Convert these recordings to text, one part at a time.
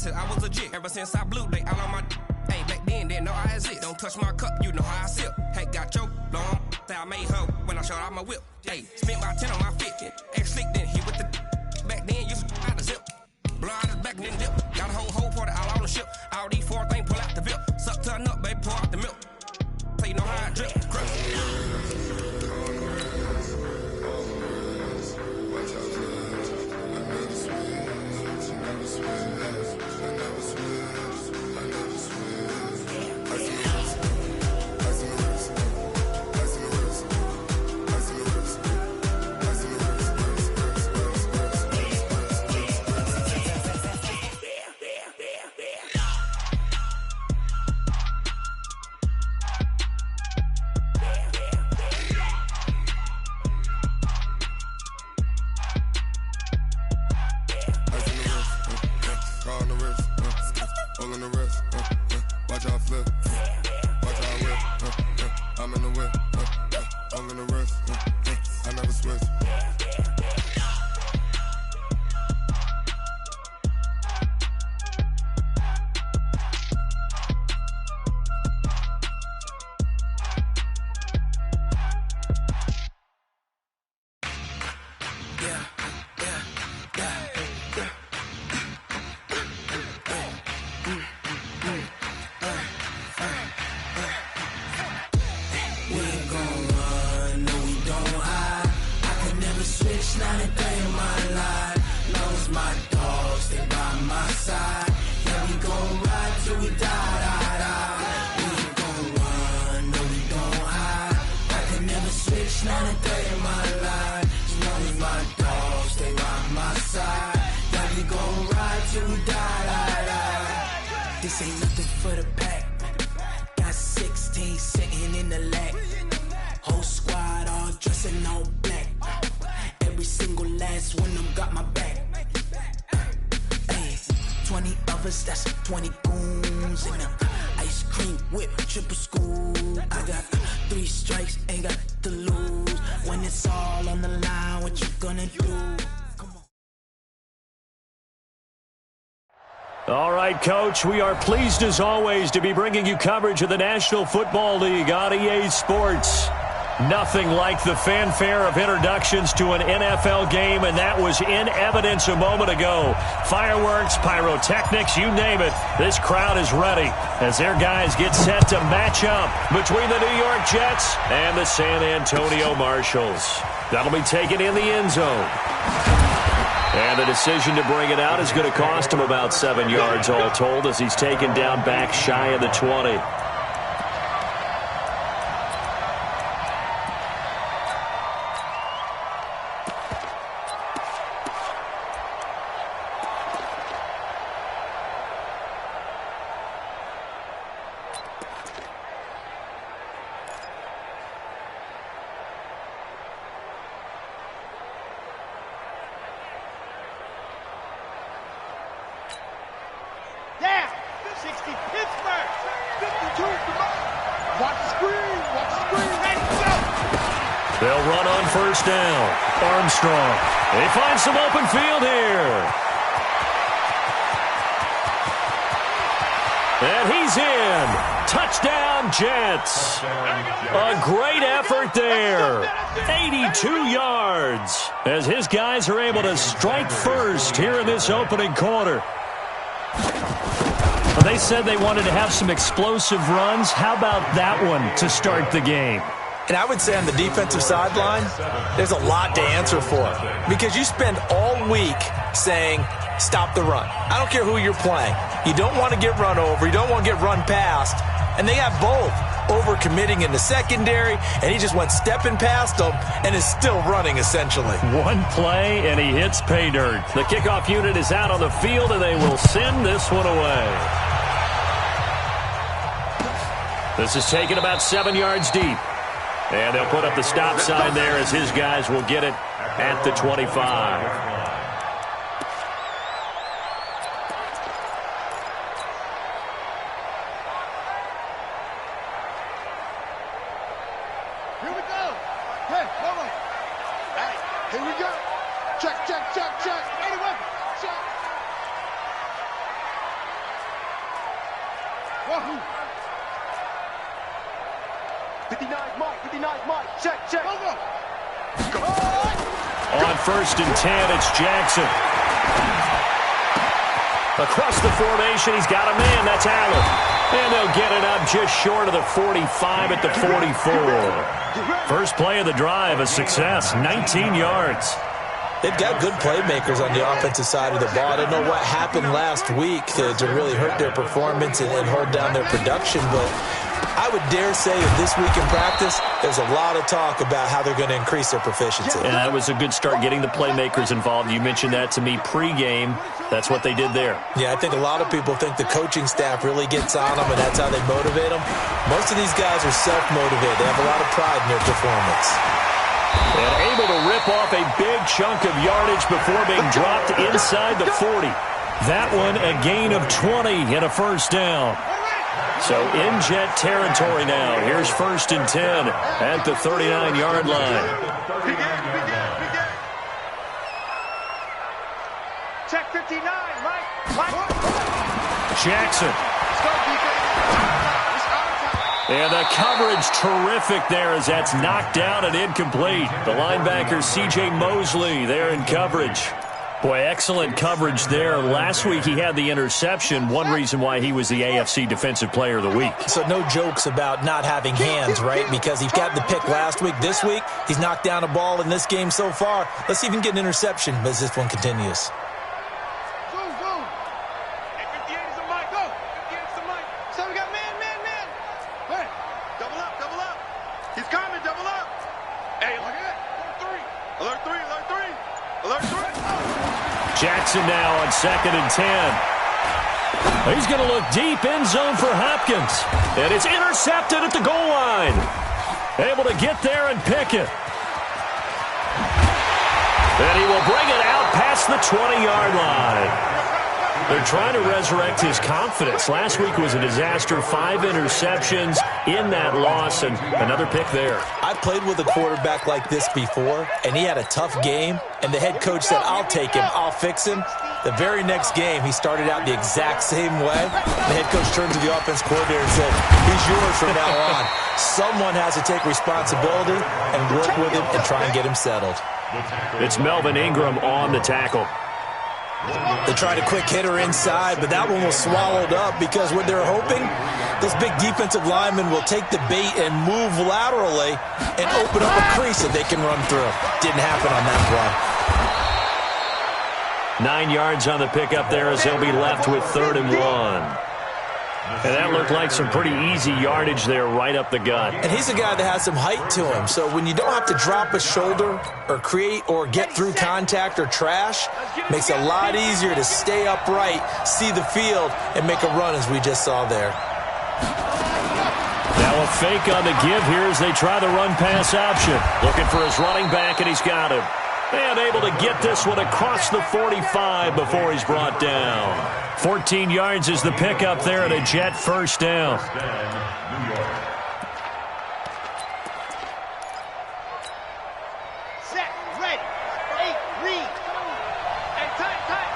said I was legit. Ever since I blew, they all on my hey, back then, didn't know I exist. Don't touch my cup, you know how I sip. Hey, got your long, say I made her when I showed out my whip. Hey, spent my 10 on my fit. Ex-slick, then he with the back then, used to out the zip. Blow out his back and then dip. Got a whole party all on the ship. All these four things, pull out the VIP. Suck to a nut, baby, pour out the milk. So you know how I drip. This ain't nothing for the pack. Got 16 sitting in the lap. Whole squad all dressing all black. Every single last one of them got my back. Hey, 20 of us, that's 20 goons in a ice cream whip, triple scoop. I got 3 strikes, ain't got to lose. When it's all on the line, what you gonna do? All right, Coach, we are pleased as always to be bringing you coverage of the National Football League on EA Sports. Nothing like the fanfare of introductions to an NFL game, and that was in evidence a moment ago. Fireworks, pyrotechnics, you name it. This crowd is ready as their guys get set to match up between the New York Jets and the San Antonio Marshals. That'll be taken in the end zone. And the decision to bring it out is going to cost him about 7 yards all told as he's taken down back shy of the 20. They'll run on first down. Armstrong. They find some open field here. And he's in. Touchdown, Jets. A great effort there. 82 yards as his guys are able to strike first here in this opening quarter. Well, they said they wanted to have some explosive runs. How about that one to start the game? And I would say on the defensive sideline, there's a lot to answer for because you spend all week saying, stop the run. I don't care who you're playing. You don't want to get run over. You don't want to get run past. And they have both over-committing in the secondary, and he just went stepping past them and is still running, essentially. One play, and he hits pay dirt. The kickoff unit is out on the field, and they will send this one away. This is taken about 7 yards deep. And they'll put up the stop sign there as his guys will get it at the 25. Check. On 1st and 10, it's Jackson. Across the formation, he's got a man. That's Allen. And they'll get it up just short of the 45 at the 44. First play of the drive, a success, 19 yards. They've got good playmakers on the offensive side of the ball. I don't know what happened last week to really hurt their performance and hold down their production, but I would dare say that this week in practice, there's a lot of talk about how they're going to increase their proficiency. And that was a good start, getting the playmakers involved. You mentioned that to me pregame. That's what they did there. Yeah, I think a lot of people think the coaching staff really gets on them, and that's how they motivate them. Most of these guys are self-motivated. They have a lot of pride in their performance. And able to rip off a big chunk of yardage before being dropped inside the 40. That one a gain of 20 and a first down. So in Jet territory now. Here's 1st and 10 at the 39-yard line. Check 59, Mike. Jackson. And the coverage terrific there as that's knocked down and incomplete. The linebacker C.J. Mosley there in coverage. Boy, excellent coverage there. Last week he had the interception. One reason why he was the AFC Defensive Player of the Week. So no jokes about not having hands, right? Because he got the pick last week. This week, he's knocked down a ball in this game so far. Let's see if he can get an interception as this one continues. Jackson now on 2nd and 10. He's going to look deep end zone for Hopkins. And it's intercepted at the goal line. Able to get there and pick it. And he will bring it out past the 20-yard line. They're trying to resurrect his confidence. Last week was a disaster. 5 interceptions in that loss, and another pick there. I played with a quarterback like this before, and he had a tough game, and the head coach said, I'll take him, I'll fix him. The very next game, he started out the exact same way. The head coach turned to the offense coordinator and said, he's yours from now on. Someone has to take responsibility and work with him and try and get him settled. It's Melvin Ingram on the tackle. They tried a quick hitter inside, but that one was swallowed up because what they're hoping, those big defensive linemen will take the bait and move laterally and open up a crease that they can run through. Didn't happen on that play. 9 yards on the pickup there as they'll be left with 3rd and 1. And that looked like some pretty easy yardage there right up the gut. And he's a guy that has some height to him. So when you don't have to drop a shoulder or create or get through contact or trash, makes it a lot easier to stay upright, see the field, and make a run as we just saw there. Now a fake on the give here as they try the run-pass option. Looking for his running back, and he's got him. And able to get this one across the 45 before he's brought down. 14 yards is the pickup there, and a Jet first down. Set, ready, 8, read. And time.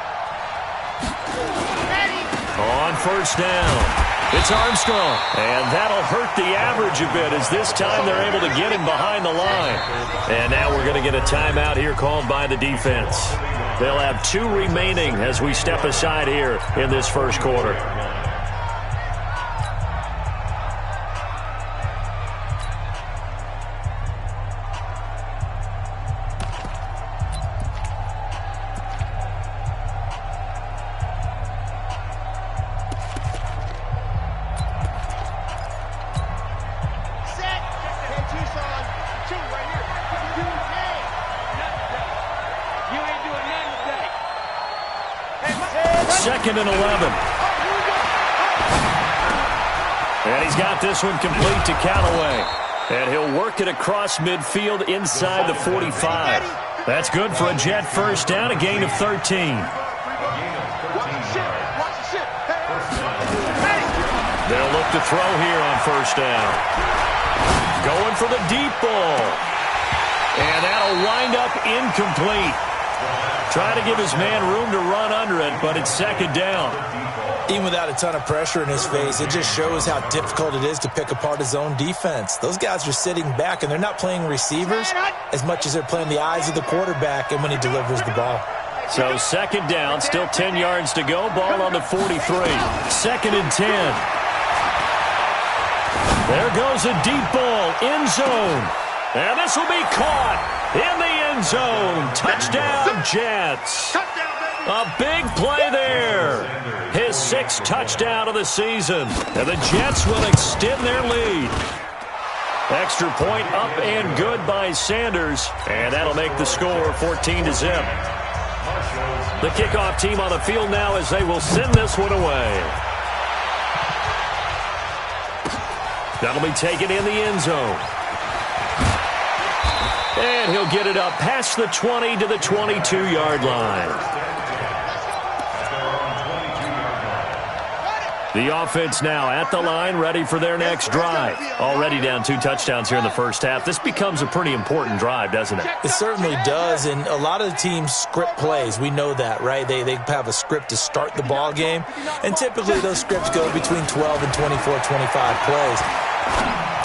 Ready. On first down. It's Armstrong, and that'll hurt the average a bit as this time they're able to get him behind the line. And now we're going to get a timeout here called by the defense. They'll have 2 remaining as we step aside here in this first quarter. Second and 11. And he's got this one complete to Callaway. And he'll work it across midfield inside the 45. That's good for a Jet first down, a gain of 13. They'll look to throw here on first down. Going for the deep ball. And that'll wind up incomplete. Try to give his man room to run under it, but it's second down. Even without a ton of pressure in his face, it just shows how difficult it is to pick apart his own defense. Those guys are sitting back, and they're not playing receivers as much as they're playing the eyes of the quarterback and when he delivers the ball. So second down, still 10 yards to go. Ball on the 43. Second and 10. There goes a deep ball, end zone. And this will be caught in the end zone. Touchdown, Jets. A big play there. His 6th touchdown of the season. And the Jets will extend their lead. Extra point up and good by Sanders. And that'll make the score 14-0. The kickoff team on the field now as they will send this one away. That'll be taken in the end zone. And he'll get it up past the 20 to the 22-yard line. The offense now at the line, ready for their next drive. Already down 2 touchdowns here in the first half. This becomes a pretty important drive, doesn't it? It certainly does, and a lot of the teams script plays. We know that, right? They have a script to start the ball game, and typically those scripts go between 12 and 24, 25 plays.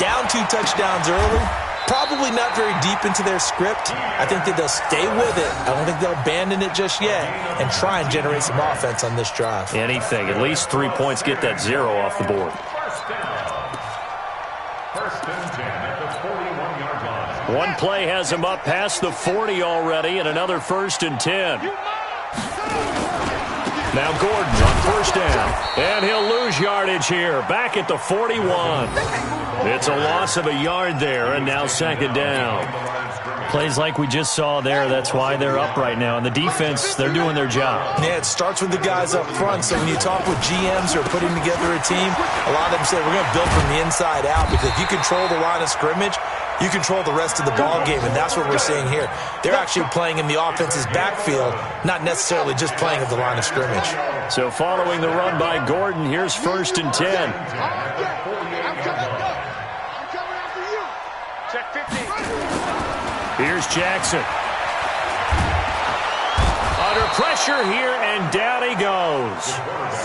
Down 2 touchdowns early, probably not very deep into their script. I think that they'll stay with it. I don't think they'll abandon it just yet and try and generate some offense on this drive. Anything. At least 3 points, get that 0 off the board. First and 10 at the 41-yard line. One play has him up past the 40 already, and another 1st and 10. Now Gordon on first down, and he'll lose yardage here, back at the 41. It's a loss of a yard there, and now 2nd down. Plays like we just saw there, that's why they're up right now. And the defense, they're doing their job. Yeah, it starts with the guys up front. So when you talk with GMs who are putting together a team, a lot of them say we're going to build from the inside out, because if you control the line of scrimmage, you control the rest of the ball game, and that's what we're seeing here. They're actually playing in the offense's backfield, not necessarily just playing at the line of scrimmage. So following the run by Gordon, here's 1st and 10. Here's Jackson. Under pressure here, and down he goes.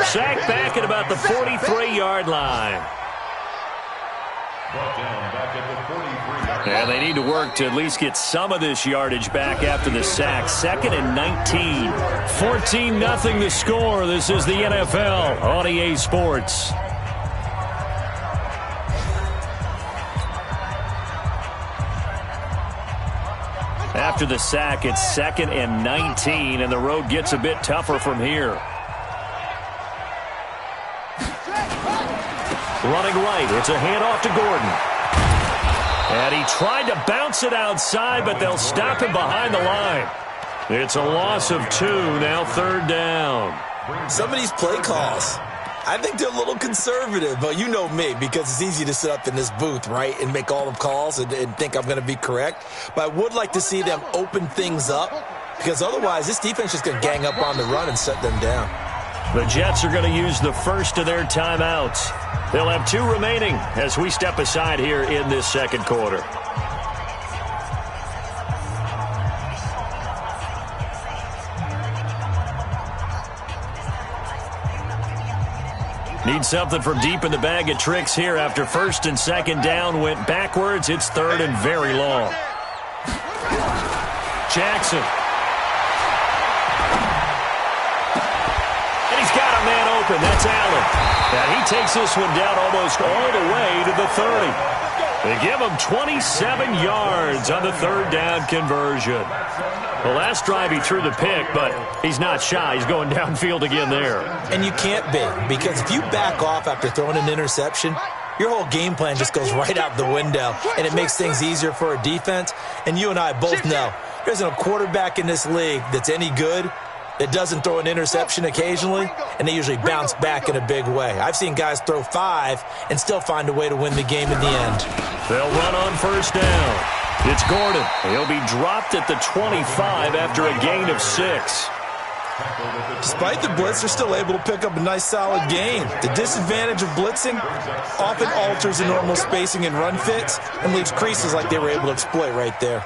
Sacked back at about the 43-yard line. And they need to work to at least get some of this yardage back after the sack. 2nd and 19. 14-0 the score. This is the NFL on EA Sports. After the sack, it's 2nd and 19, and the road gets a bit tougher from here. Running right, it's a handoff to Gordon. And he tried to bounce it outside, but they'll stop him behind the line. It's a loss of 2, now 3rd down. Some of these play calls, I think they're a little conservative, but you know me, because it's easy to sit up in this booth, right, and make all the calls and think I'm going to be correct. But I would like to see them open things up, because otherwise this defense is going to gang up on the run and set them down. The Jets are going to use the first of their timeouts. They'll have 2 remaining as we step aside here in this 2nd quarter. Need something from deep in the bag of tricks here after 1st and 2nd down went backwards. It's 3rd and very long. Jackson. And he's got a man open. That's Allen. And he takes this one down almost all the way to the 30. They give him 27 yards on the 3rd down conversion. The last drive he threw the pick, but he's not shy. He's going downfield again there. And you can't be, because if you back off after throwing an interception, your whole game plan just goes right out the window, and it makes things easier for a defense. And you and I both know there's a quarterback in this league that's any good that doesn't throw an interception occasionally, and they usually bounce back in a big way. I've seen guys throw 5 and still find a way to win the game in the end. They'll run on 1st down. It's Gordon. He'll be dropped at the 25 after a gain of 6. Despite the blitz, they're still able to pick up a nice, solid gain. The disadvantage of blitzing often alters the normal spacing and run fits and leaves creases like they were able to exploit right there.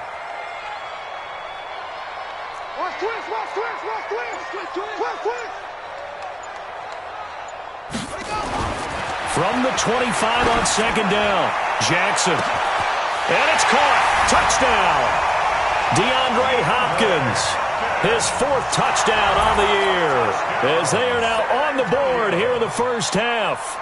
From the 25 on second down. Jackson. And it's caught. Touchdown. DeAndre Hopkins. His 4th touchdown on the year. As they are now on the board here in the first half.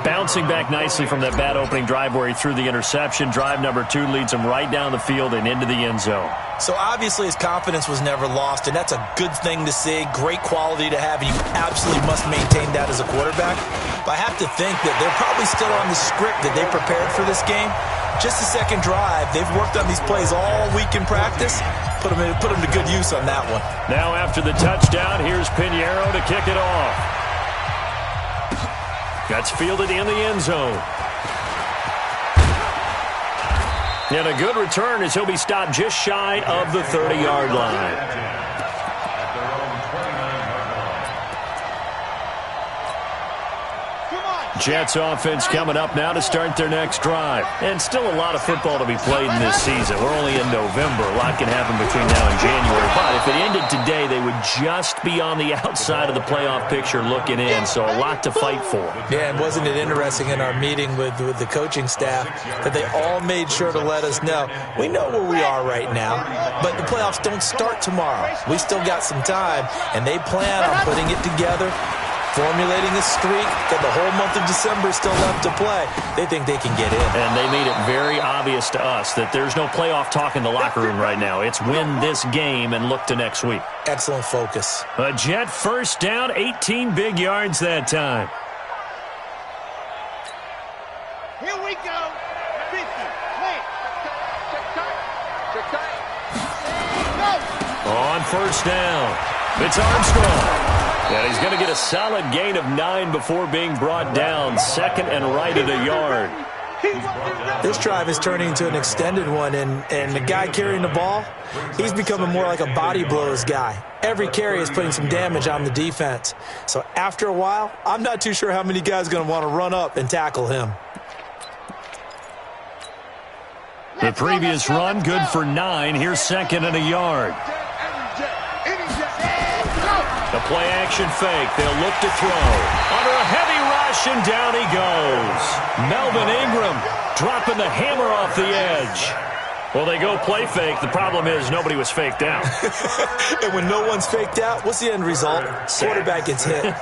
Bouncing back nicely from that bad opening drive where he threw the interception. Drive number 2 leads him right down the field and into the end zone. So obviously his confidence was never lost, and that's a good thing to see. Great quality to have, and you absolutely must maintain that as a quarterback. But I have to think that they're probably still on the script that they prepared for this game. Just the second drive. They've worked on these plays all week in practice. Put them to good use on that one. Now after the touchdown, here's Pinheiro to kick it off. That's fielded in the end zone. And a good return as he'll be stopped just shy of the 30-yard line. Jets offense coming up now to start their next drive. And still a lot of football to be played in this season. We're only in November. A lot can happen between now and January. But if it ended today, they would just be on the outside of the playoff picture looking in. So a lot to fight for. Yeah, and wasn't it interesting in our meeting with the coaching staff that they all made sure to let us know, we know where we are right now, but the playoffs don't start tomorrow. We still got some time, and they plan on putting it together, formulating a streak that the whole month of December is still left to play. They think they can get in. And they made it very obvious to us that there's no playoff talk in the locker room right now. It's win this game and look to next week. Excellent focus. A Jet first down, 18 big yards that time. Here we go. 50. Wait. Check tight. Go. On first down, it's Armstrong. And he's going to get a solid gain of 9 before being brought down. Second and right at a yard. This drive is turning into an extended one, and the guy carrying the ball, he's becoming more like a body blows guy. Every carry is putting some damage on the defense. So after a while, I'm not too sure how many guys are going to want to run up and tackle him. The previous run, good for 9. Here's second and a yard. The play-action fake. They'll look to throw. Under a heavy rush, and down he goes. Melvin Ingram dropping the hammer off the edge. Well, they go play fake. The problem is nobody was faked out. And when no one's faked out, what's the end result? Quarterback gets hit.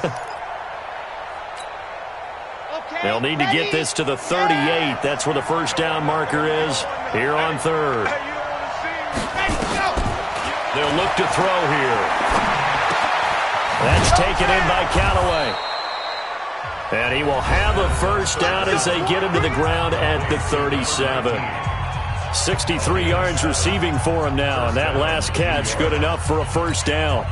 They'll need to get this to the 38. That's where the first down marker is here on third. They'll look to throw here. That's taken in by Callaway. And he will have a first down as they get him to the ground at the 37. 63 yards receiving for him now, and that last catch good enough for a first down.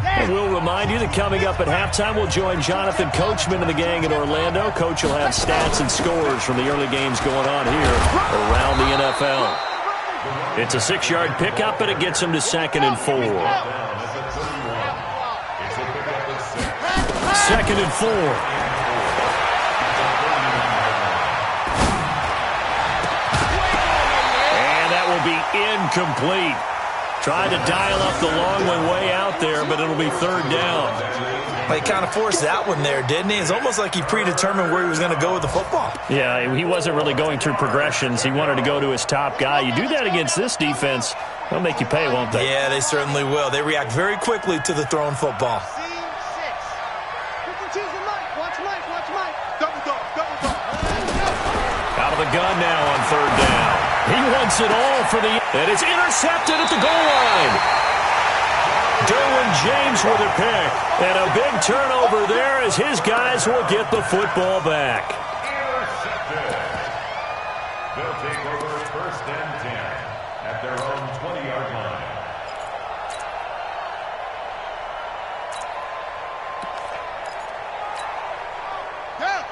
And we'll remind you that coming up at halftime, we'll join Jonathan Coachman and the gang in Orlando. Coach will have stats and scores from the early games going on here around the NFL. It's a 6-yard pickup, and it gets him to second and 4. Second and 4. And that will be incomplete. Tried to dial up the long one way out there, but it'll be third down. Well, he kind of forced that one there, didn't he? It's almost like he predetermined where he was going to go with the football. Yeah, he wasn't really going through progressions. He wanted to go to his top guy. You do that against this defense, they'll make you pay, won't they? Yeah, they certainly will. They react very quickly to the thrown football. Out of the gun now on third down. He wants it all for the... And it's intercepted at the goal line. Derwin James with a pick. And a big turnover there as his guys will get the football back. Intercepted. They'll take over first and 10 at their own 20-yard line.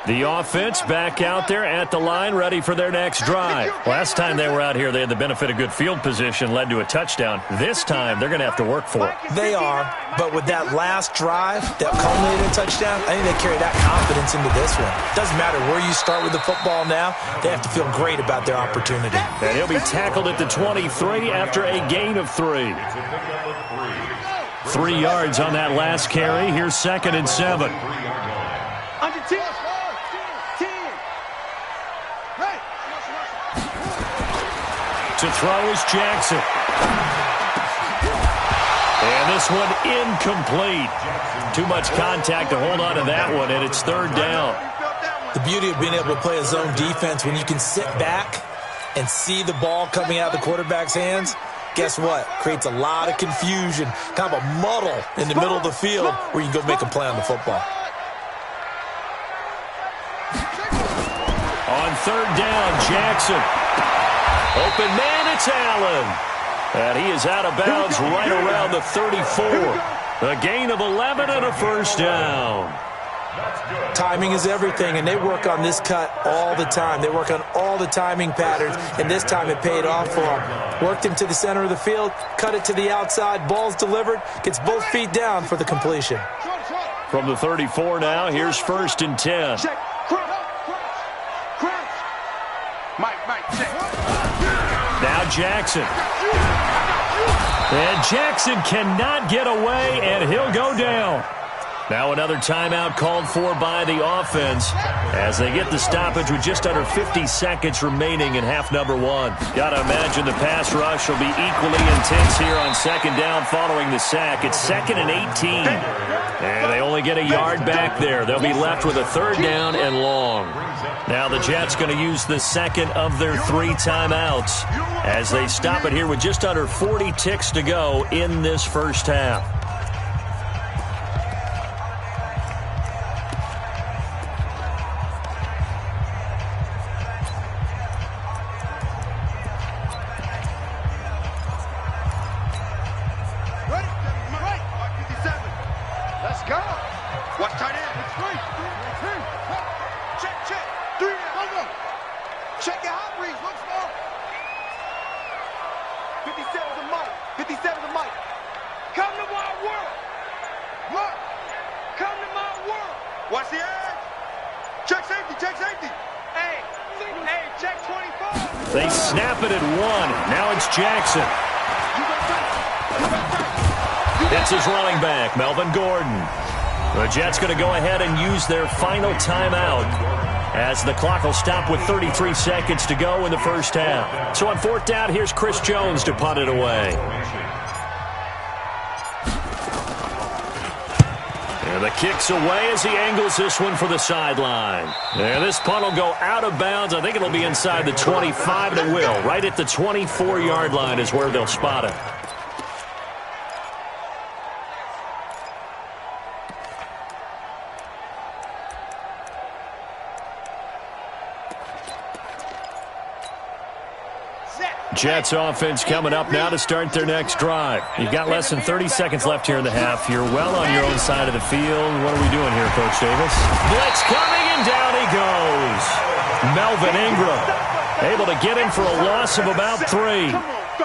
The offense back out there at the line, ready for their next drive. Last time they were out here, they had the benefit of good field position, led to a touchdown. This time, they're going to have to work for it. They are, but with that last drive that culminated in a touchdown, I think they carry that confidence into this one. Doesn't matter where you start with the football now, they have to feel great about their opportunity. And he'll be tackled at the 23 after a gain of 3. 3 yards on that last carry. Here's second and 7. Under 10. To throw is Jackson. And this one incomplete. Too much contact to hold on to that one, and it's third down. The beauty of being able to play a zone defense when you can sit back and see the ball coming out of the quarterback's hands, guess what? Creates a lot of confusion, kind of a muddle in the middle of the field where you can go make a play on the football. On third down, Jackson. Open man, it's Allen. And he is out of bounds right around the 34. A gain of 11 and a first down. Timing is everything, and they work on this cut all the time. They work on all the timing patterns, and this time it paid off for them. Worked him to the center of the field, cut it to the outside, ball's delivered, gets both feet down for the completion. From the 34 now, here's 1st and 10. Check. Crouch. Mike, check. Now Jackson. And Jackson cannot get away, and he'll go down. Now another timeout called for by the offense as they get the stoppage with just under 50 seconds remaining in half number 1. Got to imagine the pass rush will be equally intense here on second down following the sack. It's 2nd and 18. And they only get a yard back there. They'll be left with a third down and long. Now the Jets going to use the second of their 3 timeouts as they stop it here with just under 40 ticks to go in this first half. They snap it at 1. Now it's Jackson. It's his running back, Melvin Gordon. The Jets going to go ahead and use their final timeout as the clock will stop with 33 seconds to go in the first half. So on 4th down, here's Chris Jones to punt it away. And the kick's away as he angles this one for the sideline. And this punt will go out of bounds. I think it'll be inside the 25, and it will. Right at the 24-yard line is where they'll spot it. Jets offense coming up now to start their next drive. You've got less than 30 seconds left here in the half. You're well on your own side of the field. What are we doing here, Coach Davis? Blitz coming, and down he goes. Melvin Ingram able to get him for a loss of about 3.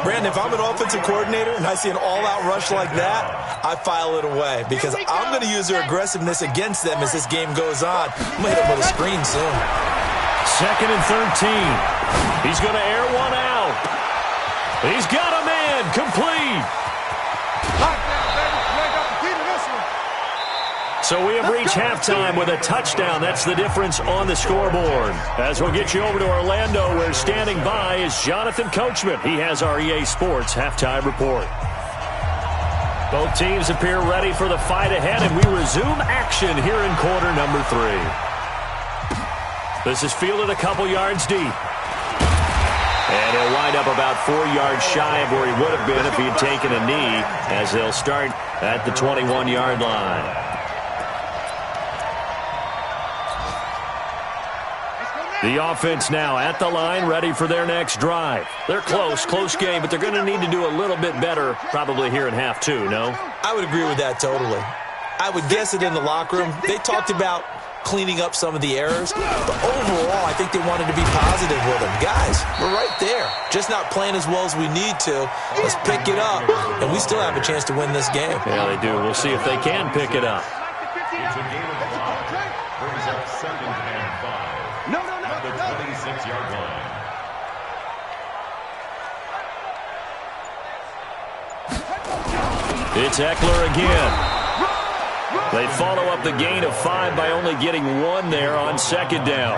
Brandon, if I'm an offensive coordinator and I see an all-out rush like that, I file it away because I'm going to use their aggressiveness against them as this game goes on. I'm going to hit them with a screen soon. 2nd and 13. He's going to air one out. He's got a man, complete. So we have reached halftime with a touchdown. That's the difference on the scoreboard. As we'll get you over to Orlando, where standing by is Jonathan Coachman. He has our EA Sports halftime report. Both teams appear ready for the fight ahead, and we resume action here in quarter number 3. This is fielded a couple yards deep. And he'll wind up about 4 yards shy of where he would have been if he had taken a knee, as they'll start at the 21-yard line. The offense now at the line, ready for their next drive. They're close game, but they're going to need to do a little bit better probably here in half 2, no? I would agree with that totally. I would guess it in the locker room. They talked about cleaning up some of the errors, but overall, I think they wanted to be positive with them. Guys, we're right there. Just not playing as well as we need to. Let's pick it up, and we still have a chance to win this game. Yeah, they do. We'll see if they can pick it up. It's a game of 5. Brings up 2nd and 5. No. The 26-yard line. It's Eckler again. They follow up the gain of 5 by only getting 1 there on second down.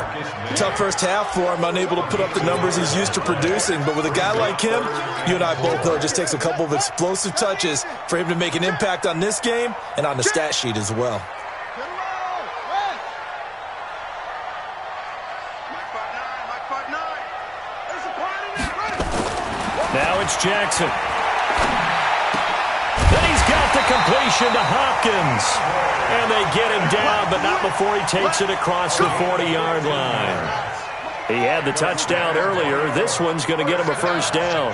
Tough first half for him, unable to put up the numbers he's used to producing. But with a guy like him, you and I both know it just takes a couple of explosive touches for him to make an impact on this game and on the stat sheet as well. Now it's Jackson. Then he's got the completion to Hopkins. And they get him down, but not before he takes it across the 40-yard line. He had the touchdown earlier. This one's going to get him a first down.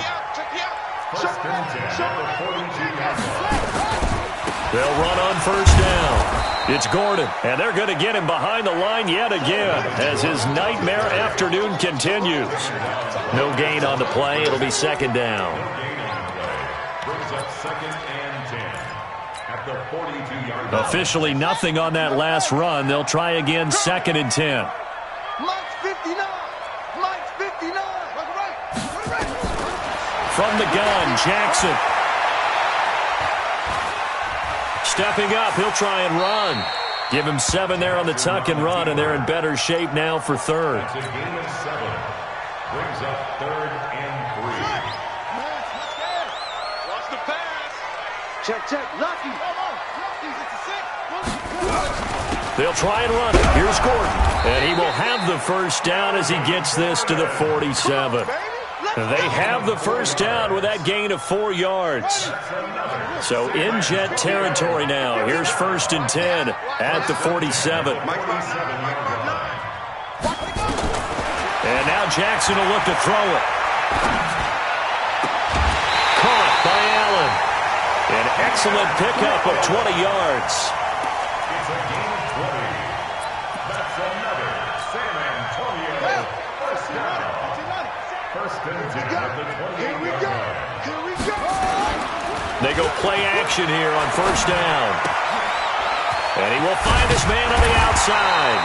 They'll run on first down. It's Gordon, and they're going to get him behind the line yet again as his nightmare afternoon continues. No gain on the play. It'll be second down. Brings up 2nd and 10 at the 42-yard line. Officially nothing on that last run. They'll try again, 2nd and 10. Mike's 59. Mike's 59. From the gun, Jackson. Stepping up, he'll try and run. Give him 7 there on the tuck and run, and they're in better shape now for third. It's a gain of 7. Brings up 3rd and 3. Watch the pass. Check. Lucky. They'll try and run it. Here's Gordon. And he will have the first down as he gets this to the 47. They have the first down with that gain of 4 yards. So in Jet territory now. Here's 1st and 10 at the 47. And now Jackson will look to throw it. Caught by Allen. An excellent pickup of 20 yards. It's a gain of 20. That's another San Antonio first down. 1st and 10 at the 28-yard line. Here we go. They go play action here on first down. And he will find his man on the outside.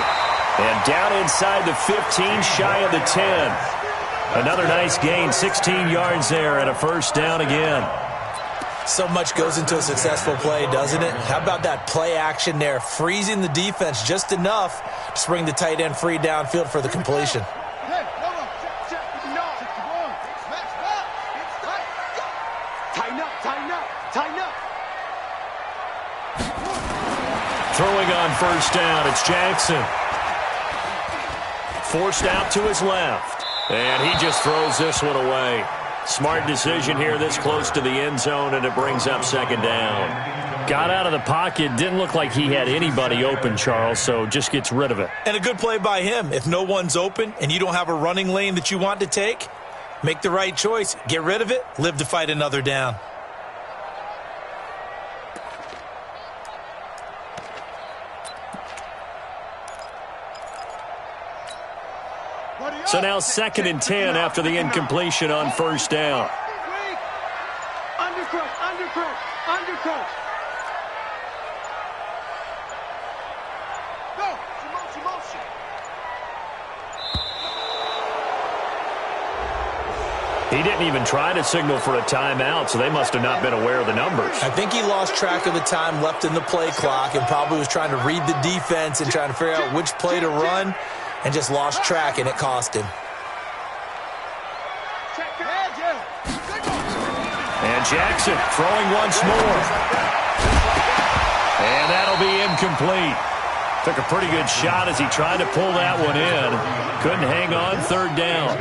And down inside the 15, shy of the 10. Another nice gain, 16 yards there, and a first down again. So much goes into a successful play, doesn't it? How about that play action there, freezing the defense just enough to bring the tight end free downfield for the completion. Throwing on first down, it's Jackson. Forced out to his left. And he just throws this one away. Smart decision here this close to the end zone, and it brings up second down. Got out of the pocket, didn't look like he had anybody open, Charles, so just gets rid of it. And a good play by him. If no one's open and you don't have a running lane that you want to take, make the right choice. Get rid of it, live to fight another down. So now 2nd and 10 after the incompletion on first down. Undercut. Go. Motion. He didn't even try to signal for a timeout, so they must have not been aware of the numbers. I think he lost track of the time left in the play clock and probably was trying to read the defense and trying to figure out which play to run. And just lost track, and it cost him. And Jackson throwing once more. And that'll be incomplete. Took a pretty good shot as he tried to pull that one in. Couldn't hang on, third down.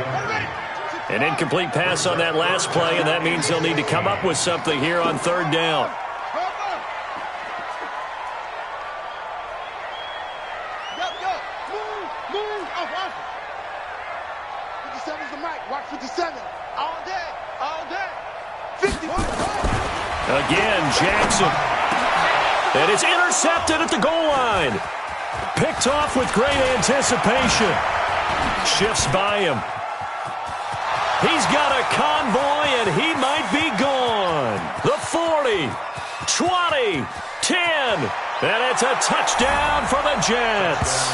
An incomplete pass on that last play, and that means they'll need to come up with something here on third down. Again, Jackson. And it's intercepted at the goal line. Picked off with great anticipation. Shifts by him. He's got a convoy, and he might be gone. The 40, 20, 10. And it's a touchdown for the Jets.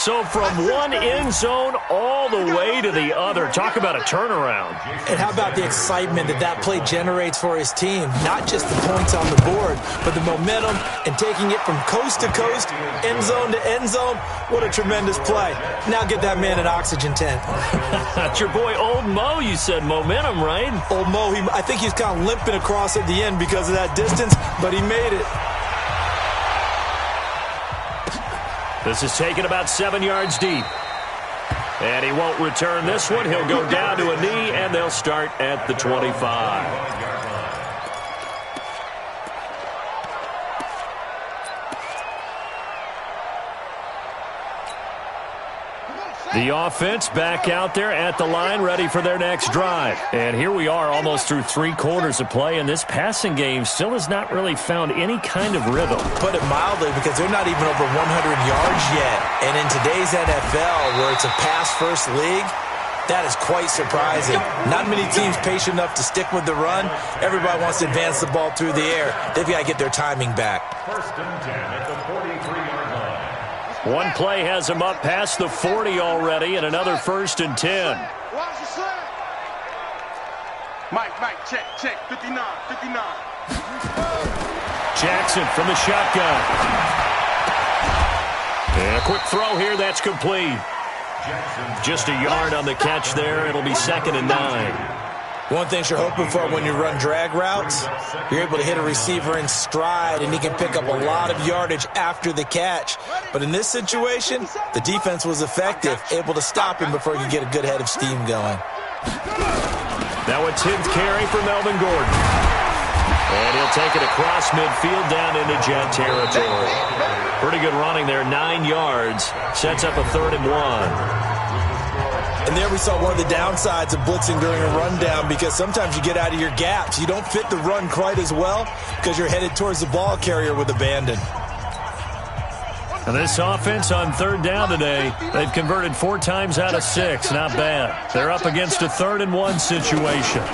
So from one end zone all the way to the other. Talk about a turnaround. And how about the excitement that play generates for his team? Not just the points on the board, but the momentum and taking it from coast to coast, end zone to end zone. What a tremendous play. Now get that man an oxygen tent. That's your boy Old Mo, you said. Momentum, right? Old Mo, I think he's kind of limping across at the end because of that distance, but he made it. This is taken about 7 yards deep. And he won't return this one. He'll go down to a knee, and they'll start at the 25. The offense back out there at the line, ready for their next drive. And here we are almost through 3 quarters of play, and this passing game still has not really found any kind of rhythm. Put it mildly, because they're not even over 100 yards yet. And in today's NFL, where it's a pass-first league, that is quite surprising. Not many teams patient enough to stick with the run. Everybody wants to advance the ball through the air. They've got to get their timing back. 1st and 10 at the 43-yard line. One play has him up past the 40 already, and another 1st and 10. Mike, check, 59. Jackson from the shotgun. And a quick throw here, that's complete. Just a yard on the catch there. It'll be 2nd and 9. One thing you're hoping for when you run drag routes, you're able to hit a receiver in stride, and he can pick up a lot of yardage after the catch. But in this situation, the defense was effective, able to stop him before he could get a good head of steam going. Now a 10th carry for Melvin Gordon. And he'll take it across midfield down into Jet territory. Pretty good running there, 9 yards. Sets up a 3rd and 1. And there we saw one of the downsides of blitzing during a rundown, because sometimes you get out of your gaps. You don't fit the run quite as well because you're headed towards the ball carrier with abandon. And this offense on 3rd down today, they've converted 4 times out of 6. Not bad. They're up against a 3rd and 1 situation.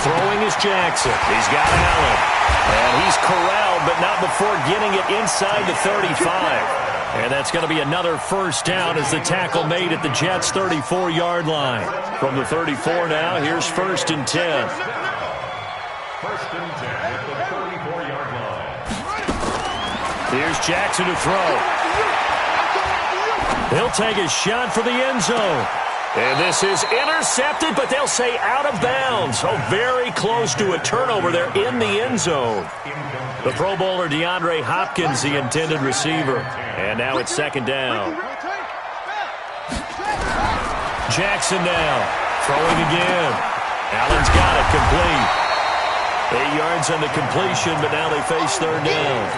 Throwing is Jackson. He's got Allen. And he's corralled, but not before getting it inside the 35. And that's going to be another 1st down as the tackle made at the Jets' 34-yard line. From the 34 now, here's 1st and 10. 1st and 10 at the 34-yard line. Here's Jackson to throw. He'll take a shot for the end zone. And this is intercepted, but they'll say out of bounds. Oh, very close to a turnover there in the end zone. The Pro Bowler DeAndre Hopkins, the intended receiver. And now it's 2nd down. Jackson now, throwing again. Allen's got it, complete. 8 yards on the completion, but now they face 3rd down.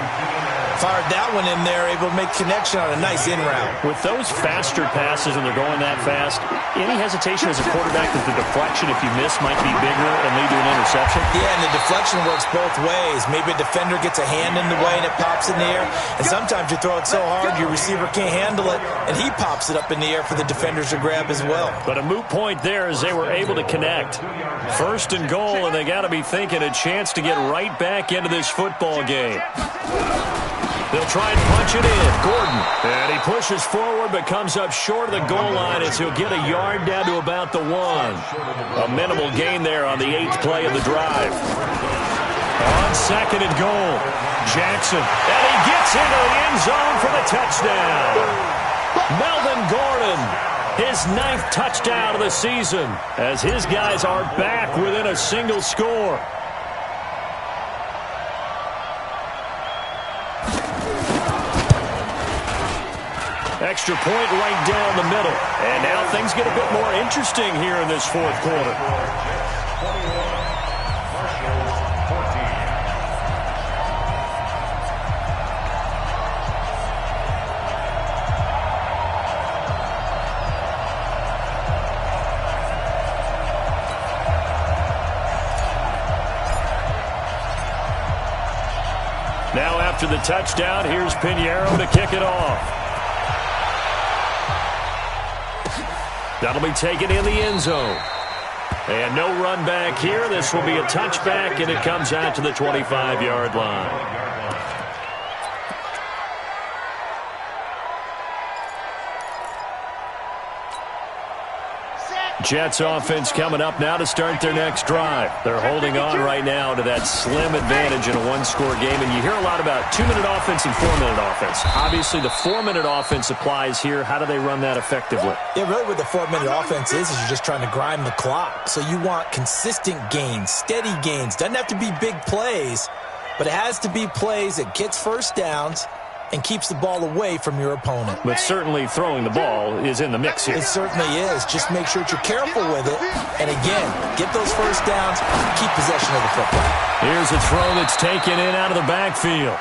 Fired that one in there, able to make connection on a nice in route. With those faster passes and they're going that fast, any hesitation as a quarterback that the deflection, if you miss, might be bigger and lead to an interception? Yeah, and the deflection works both ways. Maybe a defender gets a hand in the way and it pops in the air. And sometimes you throw it so hard your receiver can't handle it, and he pops it up in the air for the defenders to grab as well. But a moot point there as they were able to connect. 1st and goal, and they got to be thinking a chance to get right back into this football game. They'll try and punch it in. Gordon. And he pushes forward but comes up short of the goal line as he'll get a yard down to about the 1. A minimal gain there on the 8th play of the drive. On 2nd and goal, Jackson. And he gets into the end zone for the touchdown. Melvin Gordon, his 9th touchdown of the season as his guys are back within a single score. Extra point right down the middle. And now things get a bit more interesting here in this 4th quarter. 21, Marshall's 14. Now after the touchdown, here's Pinheiro to kick it off. That'll be taken in the end zone. And no run back here. This will be a touchback, and it comes out to the 25-yard line. Jets offense coming up now to start their next drive. They're holding on right now to that slim advantage in a one-score game, and you hear a lot about 2-minute offense and 4-minute offense. Obviously, the 4-minute offense applies here. How do they run that effectively? Yeah, really what the 4-minute offense is you're just trying to grind the clock. So you want consistent gains, steady gains. Doesn't have to be big plays, but it has to be plays that gets first downs and keeps the ball away from your opponent. But certainly throwing the ball is in the mix here. It certainly is. Just make sure that you're careful with it. And again, get those first downs, keep possession of the football. Here's a throw that's taken in out of the backfield.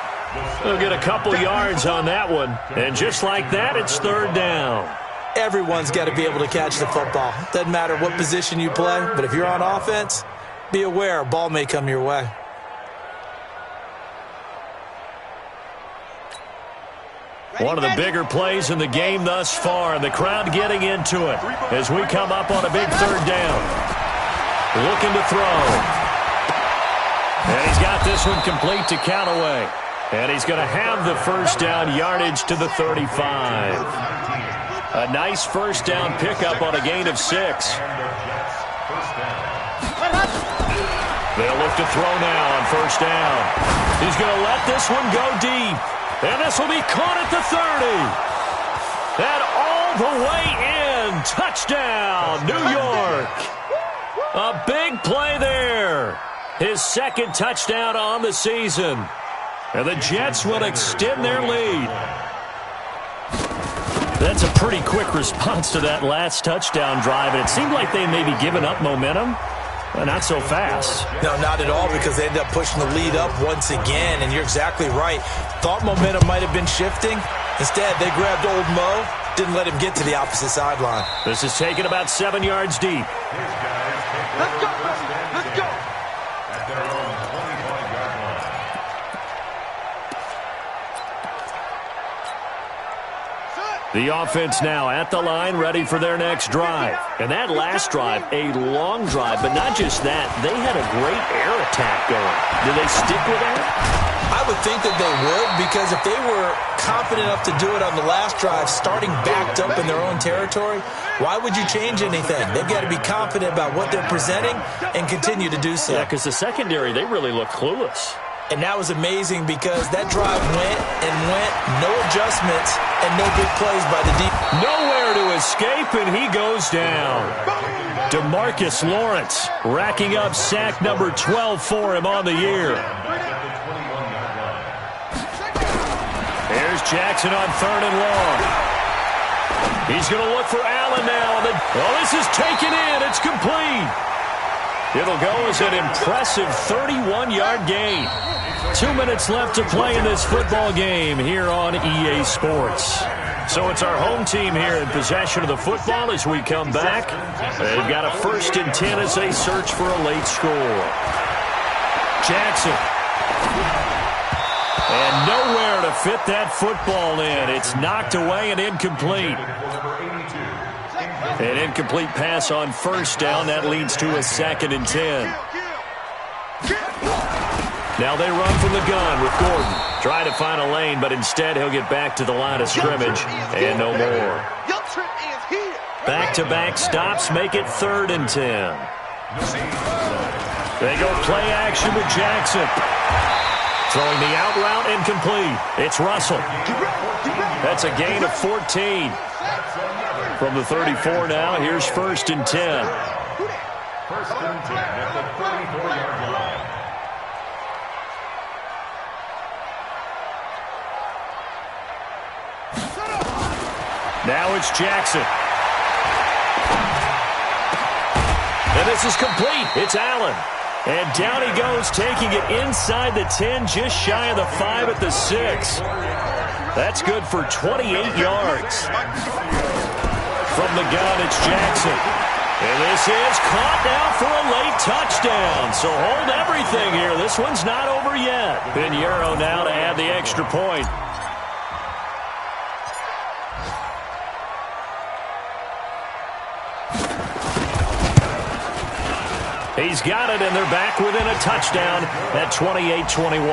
They'll get a couple yards on that one. And just like that, it's third down. Everyone's got to be able to catch the football. Doesn't matter what position you play, but if you're on offense, be aware a ball may come your way. One of the bigger plays in the game thus far, and the crowd getting into it as we come up on a big third down. Looking to throw. And he's got this one complete to Callaway. And he's going to have the first down yardage to the 35. A nice first down pickup on a gain of 6. They'll look to throw now on first down. He's going to let this one go deep. And this will be caught at the 30. And all the way in. Touchdown, New York. A big play there. His second touchdown on the season. And the Jets will extend their lead. That's a pretty quick response to that last touchdown drive. And it seemed like they may be giving up momentum. Well, not so fast. No, not at all, because they ended up pushing the lead up once again, and you're exactly right. Thought momentum might have been shifting. Instead, they grabbed old Mo, didn't let him get to the opposite sideline. This is taken about 7 yards deep. Let's go! Let's go! At their own 25-yard line. The offense now at the line, ready for their next drive. And that last drive, a long drive, but not just that. They had a great air attack going. Do they stick with that? I would think that they would, because if they were confident enough to do it on the last drive, starting backed up in their own territory, why would you change anything? They've got to be confident about what they're presenting and continue to do so. Yeah, because the secondary, they really look clueless. And that was amazing, because that drive went and went, no adjustments, and no big plays by the deep. Nowhere to escape, and he goes down. DeMarcus Lawrence racking up sack number 12 for him on the year. Here's Jackson on third and long. He's going to look for Allen now. Oh, this is taken in. It's complete. It'll go as an impressive 31-yard gain. 2 minutes left to play in this football game here on EA Sports. So it's our home team here in possession of the football as we come back. They've got a 1st and 10 as they search for a late score. Jackson. And nowhere to fit that football in. It's knocked away and incomplete. An incomplete pass on first down. That leads to a 2nd and 10. Now they run from the gun with Gordon. Try to find a lane, but instead he'll get back to the line of scrimmage and no more. Back-to-back stops make it 3rd and 10. They go play action with Jackson. Throwing the out route incomplete. It's Russell. That's a gain of 14. From the 34 now, here's 1st and 10. 1st and 10 at the 34-yard line. Now it's Jackson. And this is complete. It's Allen. And down he goes, taking it inside the 10, just shy of the 5 at the 6. That's good for 28 yards. From the gun, it's Jackson. And this is caught now for a late touchdown. So hold everything here. This one's not over yet. Pinheiro now to add the extra point. He's got it, and they're back within a touchdown at 28-21.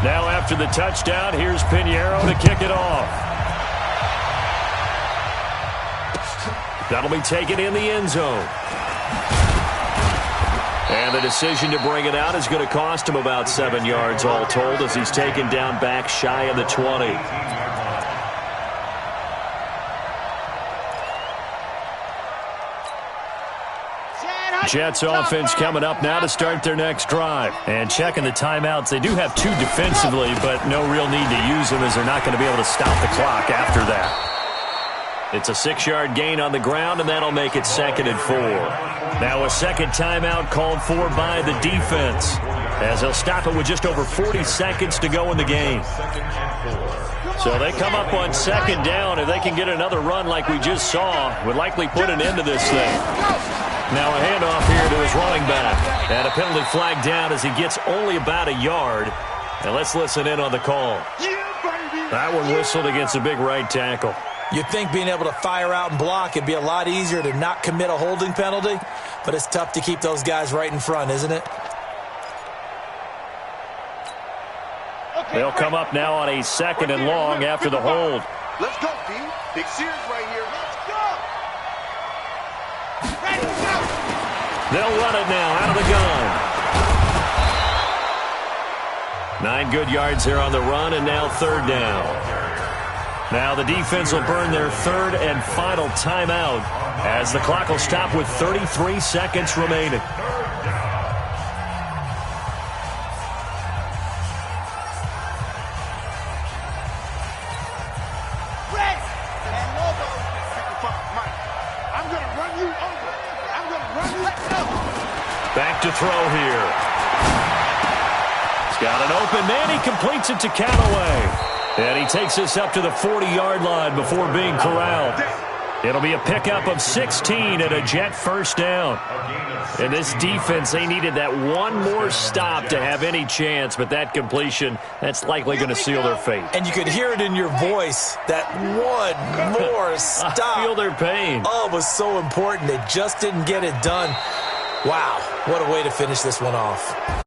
Now after the touchdown. Here's Pinheiro to kick it off. That'll be taken in the end zone. And the decision to bring it out is going to cost him about 7 yards all told as he's taken down back shy of the 20. Jets offense coming up now to start their next drive. And checking the timeouts. They do have 2 defensively, but no real need to use them as they're not going to be able to stop the clock after that. It's a 6-yard gain on the ground, and that'll make it 2nd and 4. Now a second timeout called for by the defense as they'll stop it with just over 40 seconds to go in the game. So they come up on 2nd down. If they can get another run like we just saw, would likely put an end to this thing. Now a handoff here to his running back. And a penalty flag down as he gets only about a yard. And let's listen in on the call. That one whistled against a big right tackle. You'd think being able to fire out and block it'd be a lot easier to not commit a holding penalty, but it's tough to keep those guys right in front, isn't it? They'll come up now on a 2nd and long after the hold. Let's go, D. Big Sears right here. Let's go. Ready, go. They'll run it now out of the gun. 9 good yards there on the run, and now 3rd down. Now the defense will burn their 3rd and final timeout as the clock will stop with 33 seconds remaining. Back to throw here. He's got an open man. He completes it to Callaway. And he takes us up to the 40-yard line before being corralled. It'll be a pickup of 16 and a Jet first down. And this defense, they needed that one more stop to have any chance, but that completion, that's likely going to seal their fate. And you could hear it in your voice, that one more stop. I feel their pain. Oh, it was so important. They just didn't get it done. Wow, what a way to finish this one off.